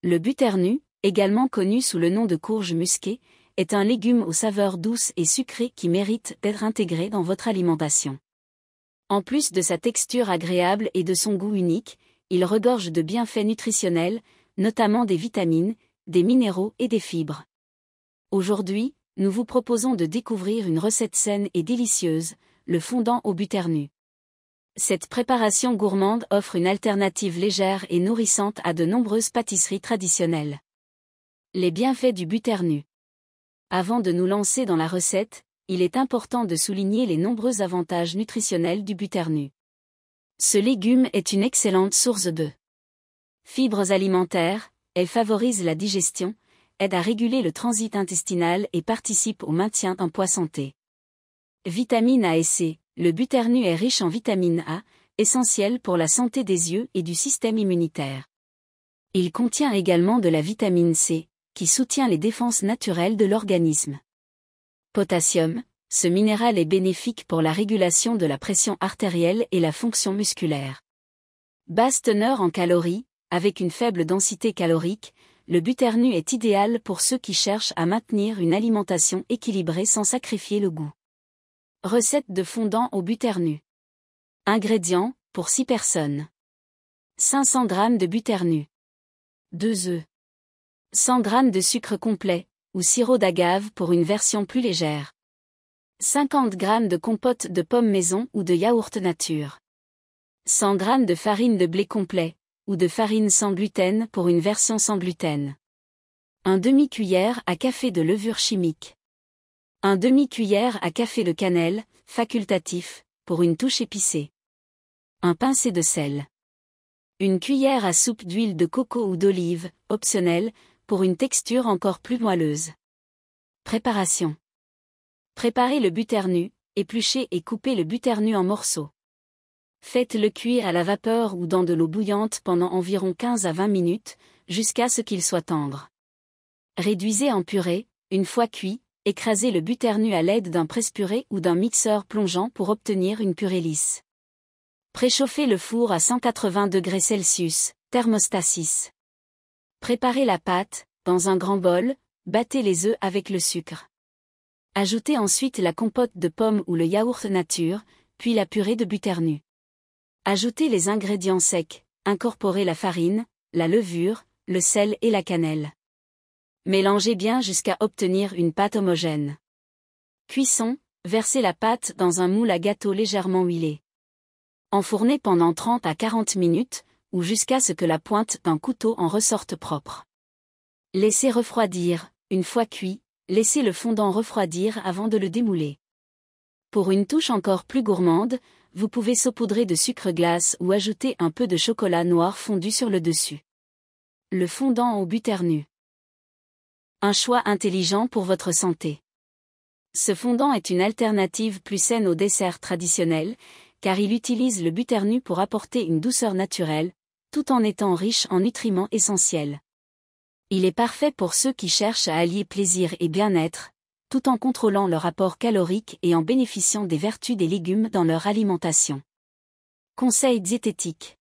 Le buternu, également connu sous le nom de courge musquée, est un légume aux saveurs douces et sucrées qui mérite d'être intégré dans votre alimentation. En plus de sa texture agréable et de son goût unique, il regorge de bienfaits nutritionnels, notamment des vitamines, des minéraux et des fibres. Aujourd'hui, nous vous proposons de découvrir une recette saine et délicieuse, le fondant au buternu. Cette préparation gourmande offre une alternative légère et nourrissante à de nombreuses pâtisseries traditionnelles. Les bienfaits du buternu. Avant de nous lancer dans la recette, il est important de souligner les nombreux avantages nutritionnels du buternu. Ce légume est une excellente source de fibres alimentaires, elle favorise la digestion, aide à réguler le transit intestinal et participe au maintien d'un poids santé. Vitamine A et C. Le buternu est riche en vitamine A, essentielle pour la santé des yeux et du système immunitaire. Il contient également de la vitamine C, qui soutient les défenses naturelles de l'organisme. Potassium. Ce minéral est bénéfique pour la régulation de la pression artérielle et la fonction musculaire. Basse teneur en calories, avec une faible densité calorique, le buternu est idéal pour ceux qui cherchent à maintenir une alimentation équilibrée sans sacrifier le goût. Recette de fondant au buternu. Ingrédients, pour 6 personnes. 500 g de buternu. 2 œufs. 100 g de sucre complet, ou sirop d'agave pour une version plus légère. 50 g de compote de pommes maison ou de yaourt nature. 100 g de farine de blé complet, ou de farine sans gluten pour une version sans gluten. Un demi-cuillère à café de levure chimique. Un demi-cuillère à café de cannelle, facultatif, pour une touche épicée. Un pincé de sel. Une cuillère à soupe d'huile de coco ou d'olive, optionnelle, pour une texture encore plus moelleuse. Préparation. Préparez le buternu, épluchez et coupez le buternu en morceaux. Faites-le cuire à la vapeur ou dans de l'eau bouillante pendant environ 15 à 20 minutes, jusqu'à ce qu'il soit tendre. Réduisez en purée, une fois cuit, écrasez le buternu à l'aide d'un presse-purée ou d'un mixeur plongeant pour obtenir une purée lisse. Préchauffez le four à 180 degrés Celsius, thermostat 6. Préparez la pâte, dans un grand bol, battez les œufs avec le sucre. Ajoutez ensuite la compote de pommes ou le yaourt nature, puis la purée de buternu. Ajoutez les ingrédients secs, incorporez la farine, la levure, le sel et la cannelle. Mélangez bien jusqu'à obtenir une pâte homogène. Cuisson, versez la pâte dans un moule à gâteau légèrement huilé. Enfournez pendant 30 à 40 minutes, ou jusqu'à ce que la pointe d'un couteau en ressorte propre. Laissez refroidir, une fois cuit, laissez le fondant refroidir avant de le démouler. Pour une touche encore plus gourmande, vous pouvez saupoudrer de sucre glace ou ajouter un peu de chocolat noir fondu sur le dessus. Le fondant au buternu. Un choix intelligent pour votre santé. Ce fondant est une alternative plus saine au dessert traditionnel, car il utilise le buternu pour apporter une douceur naturelle, tout en étant riche en nutriments essentiels. Il est parfait pour ceux qui cherchent à allier plaisir et bien-être, tout en contrôlant leur apport calorique et en bénéficiant des vertus des légumes dans leur alimentation. Conseils diététiques.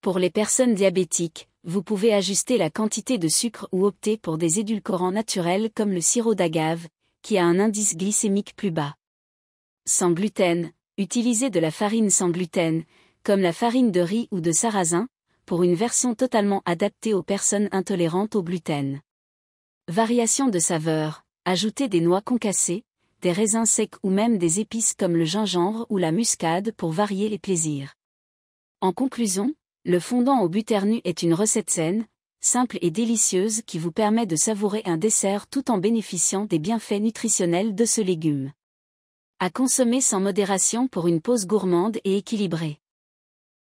Pour les personnes diabétiques, vous pouvez ajuster la quantité de sucre ou opter pour des édulcorants naturels comme le sirop d'agave, qui a un indice glycémique plus bas. Sans gluten, utilisez de la farine sans gluten, comme la farine de riz ou de sarrasin, pour une version totalement adaptée aux personnes intolérantes au gluten. Variation de saveur, ajoutez des noix concassées, des raisins secs ou même des épices comme le gingembre ou la muscade pour varier les plaisirs. En conclusion, le fondant au buternu est une recette saine, simple et délicieuse qui vous permet de savourer un dessert tout en bénéficiant des bienfaits nutritionnels de ce légume. À consommer sans modération pour une pause gourmande et équilibrée.